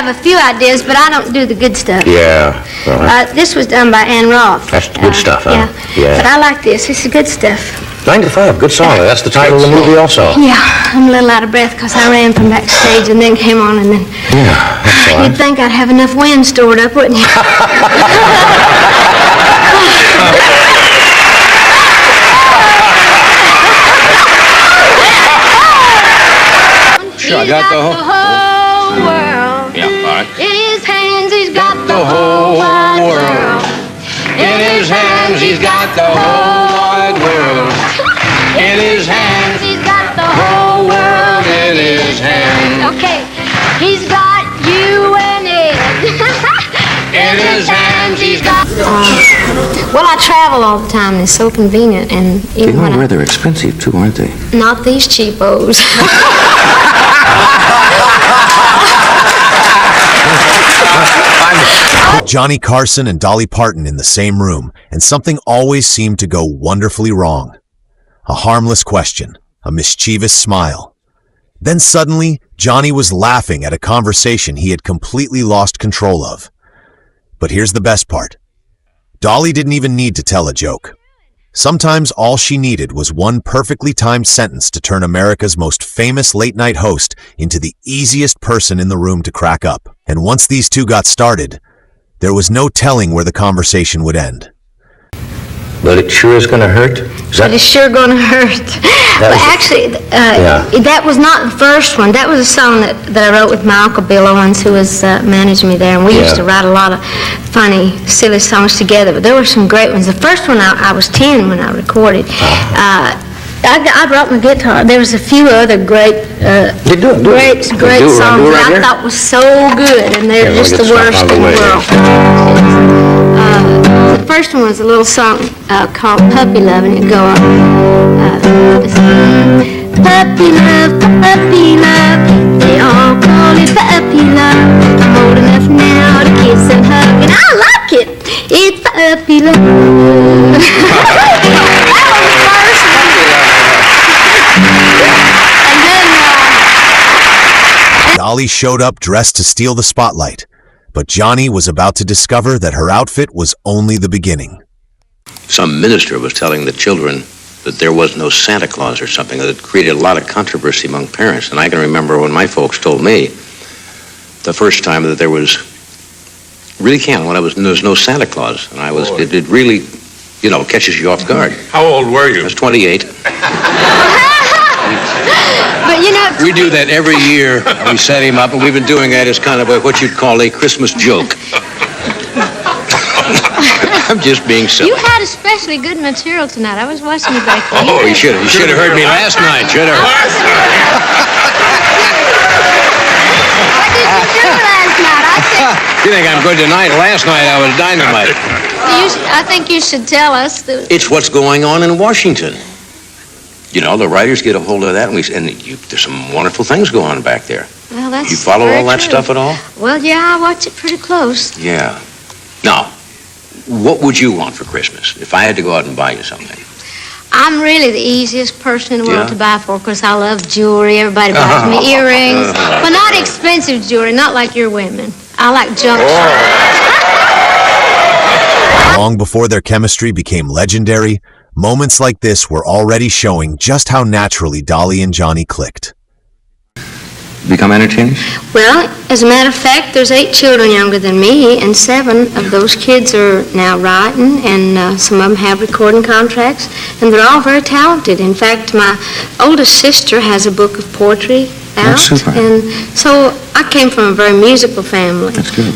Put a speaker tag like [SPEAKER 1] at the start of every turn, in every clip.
[SPEAKER 1] have a few ideas, but I don't do the good stuff.
[SPEAKER 2] Yeah.
[SPEAKER 1] This was done by Ann Roth.
[SPEAKER 2] That's the good stuff, huh?
[SPEAKER 1] Yeah. But I like this. It's the good stuff.
[SPEAKER 2] 9 to 5, good song. That's the title of the movie also.
[SPEAKER 1] Yeah, I'm a little out of breath because I ran from backstage and then came on and then...
[SPEAKER 2] Yeah, that's all right.
[SPEAKER 1] You'd think I'd have enough wind stored up, wouldn't you?
[SPEAKER 3] Sure, I got the
[SPEAKER 1] whole world.
[SPEAKER 3] Yeah, all right.
[SPEAKER 1] In his hands, he's got
[SPEAKER 3] The whole world. In his hands, he's got the whole wide world. In his hands,
[SPEAKER 1] he's got the whole world
[SPEAKER 3] in his hands.
[SPEAKER 1] Okay, he's got you and it.
[SPEAKER 3] In his hands, he's got...
[SPEAKER 1] Well, I travel all the time, and it's so convenient, and even when
[SPEAKER 2] They're rather expensive, too, aren't they?
[SPEAKER 1] not these cheapos.
[SPEAKER 4] Johnny Carson and Dolly Parton in the same room, and something always seemed to go wonderfully wrong. A harmless question, a mischievous smile. Then suddenly, Johnny was laughing at a conversation he had completely lost control of. But here's the best part. Dolly didn't even need to tell a joke. Sometimes all she needed was one perfectly timed sentence to turn America's most famous late-night host into the easiest person in the room to crack up. And once these two got started, there was no telling where the conversation would end.
[SPEAKER 2] But it sure is going to hurt.
[SPEAKER 1] But it's sure going to hurt. Well, actually, that was not the first one. That was a song that I wrote with my Uncle Bill Owens, who was managing me there, and we used to write a lot of funny, silly songs together, but there were some great ones. The first one, I was 10 when I recorded. I brought my guitar. There was a few other great songs that I thought was so good, and they're just the worst in the world. The first one was a little song called Puppy Love, and it'd go on. Puppy love, they all call it puppy love. I'm old enough now to kiss and hug, and I like it. It's puppy love. That was the first one. And then
[SPEAKER 4] Dolly showed up dressed to steal the spotlight, but Johnny was about to discover that her outfit was only the beginning.
[SPEAKER 5] Some minister was telling the children that there was no Santa Claus or something, that it created a lot of controversy among parents. And I can remember when my folks told me the first time that there was, really can't, when there was no Santa Claus. And it really, catches you off guard.
[SPEAKER 3] How old were you?
[SPEAKER 5] I was 28.
[SPEAKER 1] But
[SPEAKER 5] we do that every year. We set him up, and we've been doing that as kind of what you'd call a Christmas joke. I'm just being silly.
[SPEAKER 1] you had especially good material tonight. I was watching you back there.
[SPEAKER 5] Oh, you should have heard me last night. Should have.
[SPEAKER 1] What did you do last night?
[SPEAKER 5] You think I'm good tonight? Last night I was dynamite.
[SPEAKER 1] I think you should tell us.
[SPEAKER 5] It's what's going on in Washington. The writers get a hold of that, and there's some wonderful things going on back there.
[SPEAKER 1] Well, that's
[SPEAKER 5] You follow
[SPEAKER 1] very
[SPEAKER 5] all that
[SPEAKER 1] true.
[SPEAKER 5] stuff at all?
[SPEAKER 1] Well, yeah, I watch it pretty close.
[SPEAKER 5] Yeah. Now, what would you want for Christmas if I had to go out and buy you something?
[SPEAKER 1] I'm really the easiest person in the world
[SPEAKER 5] Yeah?
[SPEAKER 1] to buy for because I love jewelry. Everybody buys me earrings. But not expensive jewelry, not like your women. I like junk
[SPEAKER 4] Long before their chemistry became legendary, moments like this were already showing just how naturally Dolly and Johnny clicked.
[SPEAKER 5] Become entertainers?
[SPEAKER 1] Well, as a matter of fact, there's 8 children younger than me, and 7 of those kids are now writing, and some of them have recording contracts, and they're all very talented. In fact, my oldest sister has a book of poetry out.
[SPEAKER 5] That's super.
[SPEAKER 1] And so I came from a very musical family.
[SPEAKER 5] That's good.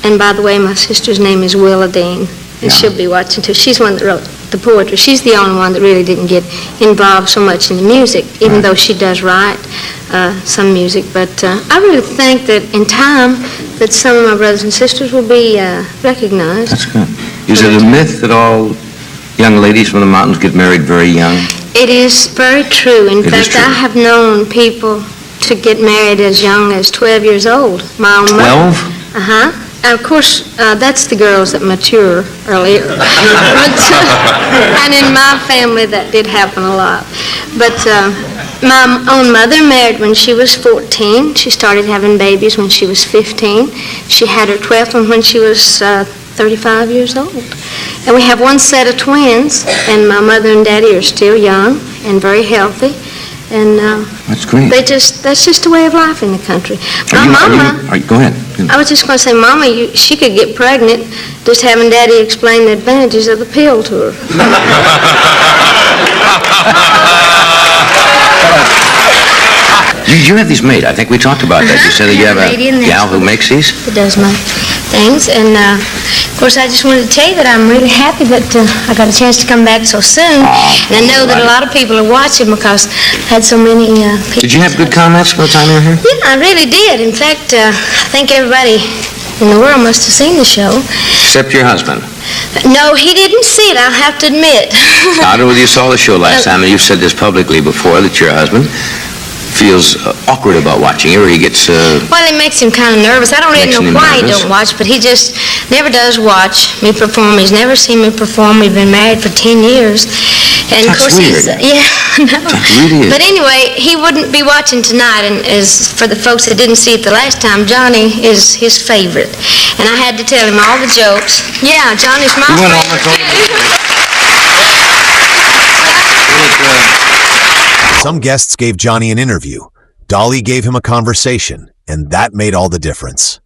[SPEAKER 1] And by the way, my sister's name is Willa Dean, and she'll be watching too. She's one that wrote the poetry. She's the only one that really didn't get involved so much in the music, even though she does write some music. But I really think that in time that some of my brothers and sisters will be recognized.
[SPEAKER 5] That's good. Is it a myth that all young ladies from the mountains get married very young?
[SPEAKER 1] It is very true. In
[SPEAKER 5] It is
[SPEAKER 1] fact,
[SPEAKER 5] true.
[SPEAKER 1] I have known people to get married as young as 12 years old. My own mother.
[SPEAKER 5] 12?
[SPEAKER 1] Uh-huh. Of course, that's the girls that mature earlier. And in my family, that did happen a lot. But my own mother married when she was 14. She started having babies when she was 15. She had her 12th one when she was 35 years old. And we have one set of twins, and my mother and daddy are still young and very healthy. And
[SPEAKER 5] that's great.
[SPEAKER 1] That's just the way of life in the country. My mama,
[SPEAKER 5] go ahead.
[SPEAKER 1] I was just going to say, Mama, she could get pregnant just having Daddy explain the advantages of the pill to her.
[SPEAKER 5] You have these made. I think we talked about that. You said that you have a gal who makes these?
[SPEAKER 1] It does make things. And, of course, I just wanted to tell you that I'm really happy that I got a chance to come back so soon. And I know that a lot of people are watching because I had so many people.
[SPEAKER 5] Did you have good comments by the time you were here?
[SPEAKER 1] Yeah, I really did. In fact, I think everybody in the world must have seen the show.
[SPEAKER 5] Except your husband.
[SPEAKER 1] No, he didn't see it, I'll have to admit.
[SPEAKER 5] I don't know whether you saw the show last time, and you've said this publicly before, that your husband feels awkward about watching it, or he gets...
[SPEAKER 1] Well, it makes him kind of nervous. I don't really know why he don't watch, but he just never does watch me perform. He's never seen me perform. We've been married for 10 years. And
[SPEAKER 5] That's
[SPEAKER 1] of course
[SPEAKER 5] weird.
[SPEAKER 1] Yeah, no.
[SPEAKER 5] That really is.
[SPEAKER 1] But anyway, he wouldn't be watching tonight, and as for the folks that didn't see it the last time, Johnny is his favorite. And I had to tell him all the jokes. Yeah, Johnny's my favorite.
[SPEAKER 4] Some guests gave Johnny an interview. Dolly gave him a conversation, and that made all the difference.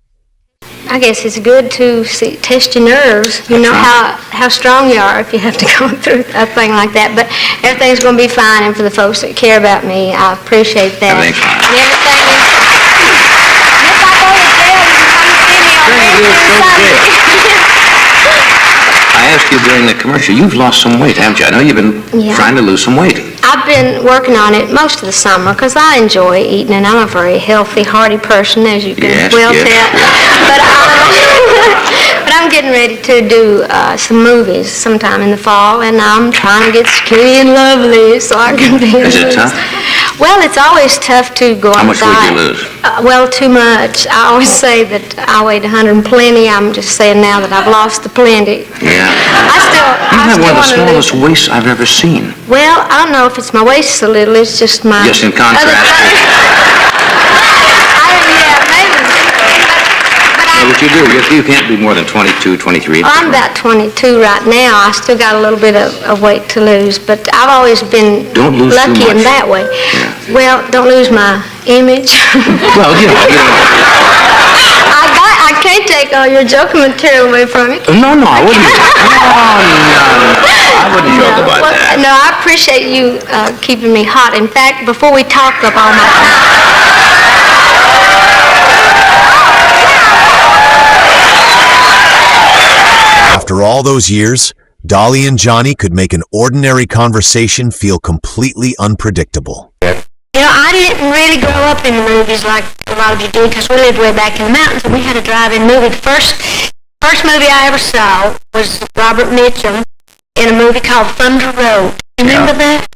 [SPEAKER 1] I guess it's good to test your nerves. You know how strong you are if you have to go through a thing like that. But everything's going to be fine, and for the folks that care about me, I appreciate that.
[SPEAKER 5] Everything's fine.
[SPEAKER 1] And everything is... If I go to jail, you can come see me on
[SPEAKER 5] I asked you during the commercial, you've lost some weight, haven't you? I know you've been trying to lose some weight.
[SPEAKER 1] I've been working on it most of the summer because I enjoy eating, and I'm a very healthy, hearty person, as you can tell. But I'm getting ready to do some movies sometime in the fall, and I'm trying to get skinny and lovely so I can be...
[SPEAKER 5] Is it tough?
[SPEAKER 1] Well, it's always tough to go on a diet.
[SPEAKER 5] How much weight do you lose?
[SPEAKER 1] Well, too much. I always say that I weighed 100 and plenty. I'm just saying now that I've lost the plenty.
[SPEAKER 5] Yeah.
[SPEAKER 1] I
[SPEAKER 5] have
[SPEAKER 1] still
[SPEAKER 5] one of the
[SPEAKER 1] want to lose.
[SPEAKER 5] smallest waists I've ever seen.
[SPEAKER 1] Well, I don't know if it's my waist so little. It's just my...
[SPEAKER 5] Just in contrast to...
[SPEAKER 1] Yeah, maybe.
[SPEAKER 5] But you do. You can't be more than 22, 23.
[SPEAKER 1] I'm about 22 right now. I still got a little bit of weight to lose, but I've always been lucky in that way.
[SPEAKER 5] Yeah.
[SPEAKER 1] Well, don't lose my image.
[SPEAKER 5] Well, you know.
[SPEAKER 1] I can't take all your joking material away from you.
[SPEAKER 5] No, I wouldn't. I wouldn't joke about that.
[SPEAKER 1] No, I appreciate you keeping me hot. In fact, before we talk up all my...
[SPEAKER 4] After all those years, Dolly and Johnny could make an ordinary conversation feel completely unpredictable.
[SPEAKER 1] You know, I didn't really grow up in the movies like a lot of you did because we lived way back in the mountains and we had a drive-in movie. The first movie I ever saw was Robert Mitchum in a movie called Thunder Road. Remember that?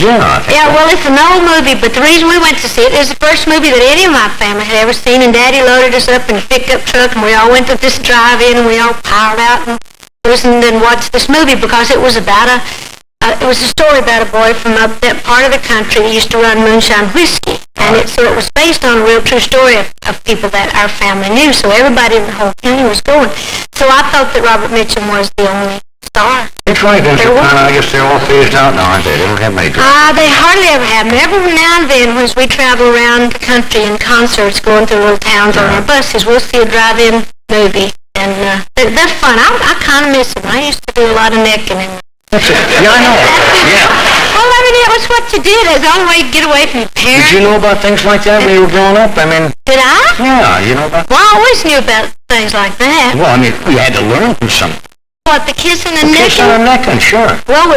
[SPEAKER 5] Yeah.
[SPEAKER 1] Yeah, well, it's an old movie, but the reason we went to see it is the first movie that any of my family had ever seen, and Daddy loaded us up in a pickup truck, and we all went to this drive-in, and we all piled out and listened and watched this movie because it was about it was a story about a boy from up that part of the country that used to run moonshine whiskey, and so it was based on a real true story of people that our family knew, so everybody in the whole county was going. So I thought that Robert Mitchum was the only star.
[SPEAKER 5] It's right, I guess they're all phased out now, aren't they? They don't have many drugs.
[SPEAKER 1] They hardly ever have them. Every now and then, as we travel around the country in concerts, going to little towns on our buses, we'll see a drive-in movie, and that's fun. I kind of miss them. I used to do a lot of necking in them.
[SPEAKER 5] Yeah, I know. Yeah.
[SPEAKER 1] Well, I mean, that was what you did. It was the only way to get away from your parents.
[SPEAKER 5] Did you know about things like that when you were growing up? I mean...
[SPEAKER 1] Did I?
[SPEAKER 5] Yeah, you know about...
[SPEAKER 1] Well, I always knew about things like that.
[SPEAKER 5] Well, I mean, you had to learn from some...
[SPEAKER 1] What, the kissing and necking?
[SPEAKER 5] Kissing and necking, sure.
[SPEAKER 1] Well...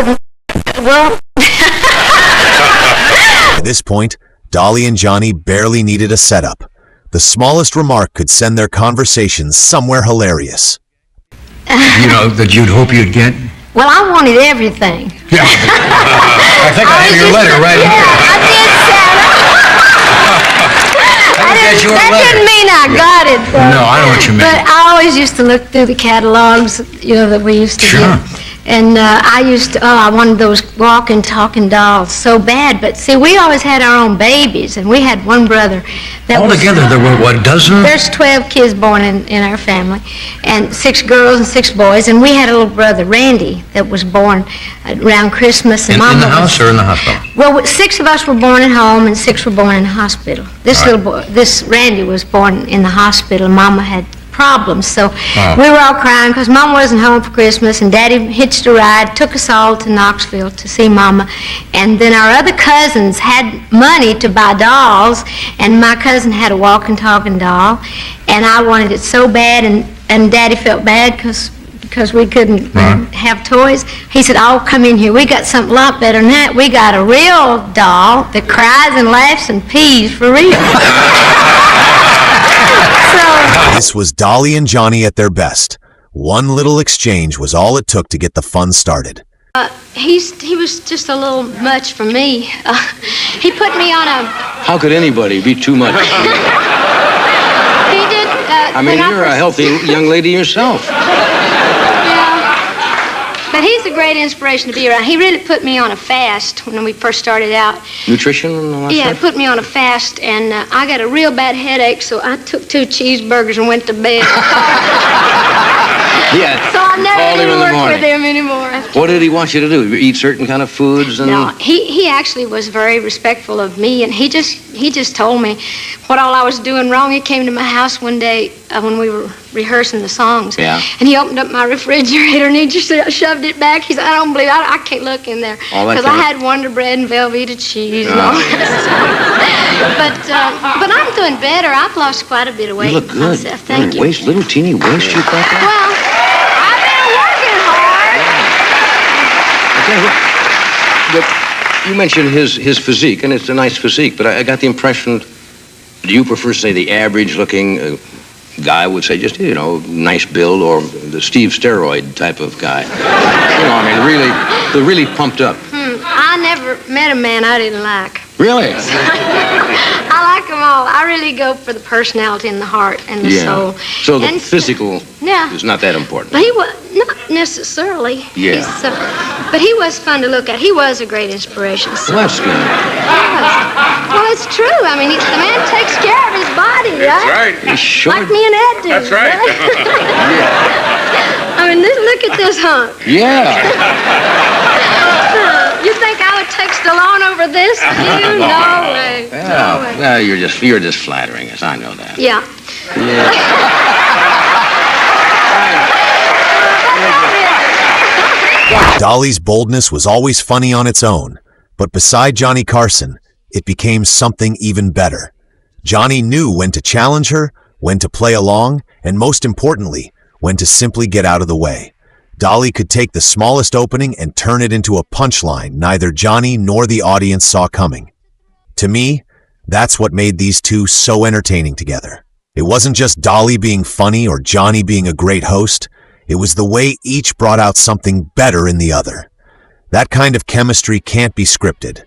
[SPEAKER 4] At this point, Dolly and Johnny barely needed a setup. The smallest remark could send their conversations somewhere hilarious.
[SPEAKER 3] You know, that you'd hope you'd get?
[SPEAKER 1] Well, I wanted everything.
[SPEAKER 3] Yeah. I think I have your letter right here.
[SPEAKER 1] I did, Santa.
[SPEAKER 3] That's your
[SPEAKER 1] That
[SPEAKER 3] letter.
[SPEAKER 1] didn't mean I got it, though.
[SPEAKER 3] No, I know what you mean.
[SPEAKER 1] But I always boys used to look through the catalogs, that we used to get. And I wanted those walking, talking dolls so bad. But see, we always had our own babies, and we had one brother.
[SPEAKER 5] Altogether, there were, what, a dozen?
[SPEAKER 1] There's 12 kids born in our family, and 6 girls and 6 boys. And we had a little brother, Randy, that was born around Christmas. And
[SPEAKER 5] in the house or in the hospital?
[SPEAKER 1] Well, 6 of us were born at home, and 6 were born in the hospital. This little boy, Randy, was born in the hospital. Mama had problems, so we were all crying because Mama wasn't home for Christmas, and Daddy hitched a ride, took us all to Knoxville to see Mama, and then our other cousins had money to buy dolls, and my cousin had a walking, talking doll, and I wanted it so bad, and Daddy felt bad because we couldn't have toys. He said, "Oh, come in here. We got something a lot better than that. We got a real doll that cries and laughs and pees for real."
[SPEAKER 4] This was Dolly and Johnny at their best. One little exchange was all it took to get the fun started.
[SPEAKER 1] He was just a little much for me. He put me on a...
[SPEAKER 5] How could anybody be too much?
[SPEAKER 1] He did...
[SPEAKER 5] I mean, you're a healthy young lady yourself.
[SPEAKER 1] But he's a great inspiration to be around. He really put me on a fast when we first started out.
[SPEAKER 5] Nutrition and all that
[SPEAKER 1] Yeah,
[SPEAKER 5] stuff?
[SPEAKER 1] he put me on a fast, and I got a real bad headache, so I took 2 cheeseburgers and went to bed.
[SPEAKER 5] Yeah.
[SPEAKER 1] So I never
[SPEAKER 5] Called him in
[SPEAKER 1] even
[SPEAKER 5] the
[SPEAKER 1] worked
[SPEAKER 5] morning.
[SPEAKER 1] with him anymore.
[SPEAKER 5] What did he want you to do? Eat certain kind of foods? And...
[SPEAKER 1] No, he actually was very respectful of me, and he just told me what all I was doing wrong. He came to my house one day when we were rehearsing the songs.
[SPEAKER 5] Yeah.
[SPEAKER 1] And he opened up my refrigerator and he just shoved it back. He said, "I don't believe I can't look in there." Because I had Wonder Bread and Velveeta cheese and all that stuff. But I'm doing better. I've lost quite a bit of weight.
[SPEAKER 5] You look good.
[SPEAKER 1] Myself. Thank you.
[SPEAKER 5] Waist, little teeny waist you've got there.
[SPEAKER 1] Well, I've been working hard.
[SPEAKER 5] But you mentioned his physique, and it's a nice physique, but I got the impression, do you prefer, say, the average-looking guy would say, just, nice build, or the Steve Steroid type of guy? The really pumped up.
[SPEAKER 1] I never met a man I didn't like.
[SPEAKER 5] Really?
[SPEAKER 1] I like them all. I really go for the personality and the heart and the soul.
[SPEAKER 5] So the physical
[SPEAKER 1] Yeah.
[SPEAKER 5] is not that important.
[SPEAKER 1] But he was, not necessarily.
[SPEAKER 5] Yeah.
[SPEAKER 1] But he was fun to look at. He was a great inspiration. So.
[SPEAKER 5] Well, that's good.
[SPEAKER 1] Well, it's true. I mean, the man takes care of his body, right?
[SPEAKER 3] That's right.
[SPEAKER 5] He's short.
[SPEAKER 1] Like me and Ed do.
[SPEAKER 3] That's right.
[SPEAKER 1] I mean, look at this hunk.
[SPEAKER 5] Yeah.
[SPEAKER 1] You think I would take Stallone over this? You? No way. No way.
[SPEAKER 5] Well, you're just flattering us. I know that.
[SPEAKER 1] Yeah.
[SPEAKER 4] Dolly's boldness was always funny on its own, but beside Johnny Carson, it became something even better. Johnny knew when to challenge her, when to play along, and most importantly, when to simply get out of the way. Dolly could take the smallest opening and turn it into a punchline neither Johnny nor the audience saw coming. To me, that's what made these two so entertaining together. It wasn't just Dolly being funny or Johnny being a great host. It was the way each brought out something better in the other. That kind of chemistry can't be scripted.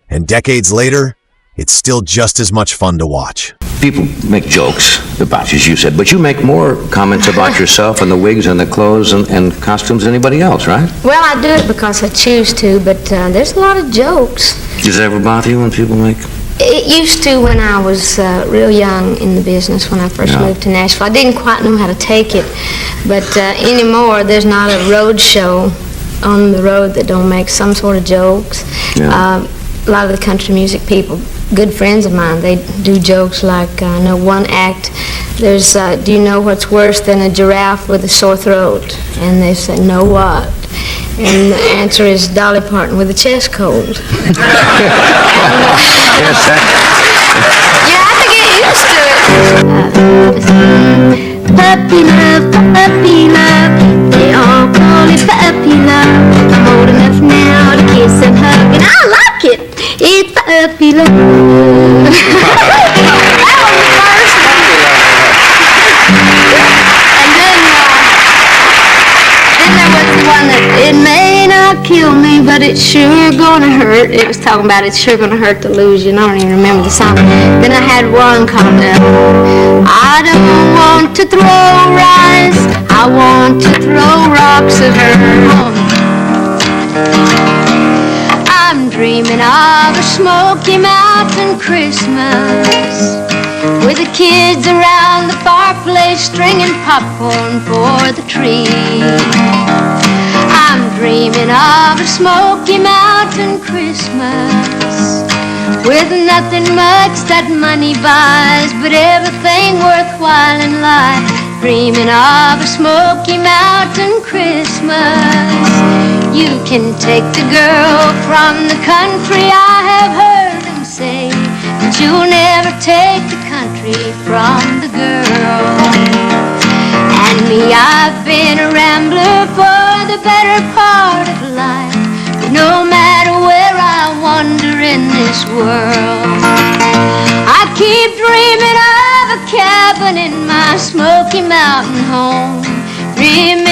[SPEAKER 4] And decades later, it's still just as much fun to watch.
[SPEAKER 5] People make jokes about you, as you said, but you make more comments about yourself and the wigs and the clothes and costumes than anybody else, right?
[SPEAKER 1] Well, I do it because I choose to, but there's a lot of jokes.
[SPEAKER 5] Does it ever bother you when people make...
[SPEAKER 1] It used to when I was real young in the business, when I first moved to Nashville. I didn't quite know how to take it, but anymore, there's not a road show on the road that don't make some sort of jokes.
[SPEAKER 5] Yeah.
[SPEAKER 1] A lot of the country music people, good friends of mine, they do jokes like, I know one act, there's, do you know what's worse than a giraffe with a sore throat? And they say, no what? And the answer is Dolly Parton with a chest cold.
[SPEAKER 5] Yes,
[SPEAKER 1] You have to get used to it. Puppy love, they all call it puppy love. I'm old enough now to kiss and hug, and I like it. It's puppy love. That was the first one. And then there was the one that, it may not kill me, but it's sure gonna hurt. It was talking about it's sure gonna hurt to lose you, and I don't even remember the song. Then I had one called I don't want to throw rice I want to throw rocks at her. I'm dreaming of a Smoky Mountain Christmas, with the kids around the fireplace stringing popcorn for the tree. I'm dreaming of a Smoky Mountain Christmas, with nothing much that money buys, but everything worthwhile in life. Dreaming of a Smoky Mountain Christmas. You can take the girl from the country, I have heard them say, but you'll never take the country from the girl. And me, I've been a rambler for the better part of life, but no matter where I wander in this world, I keep dreaming of a cabin in my Smoky Mountain home. Dreaming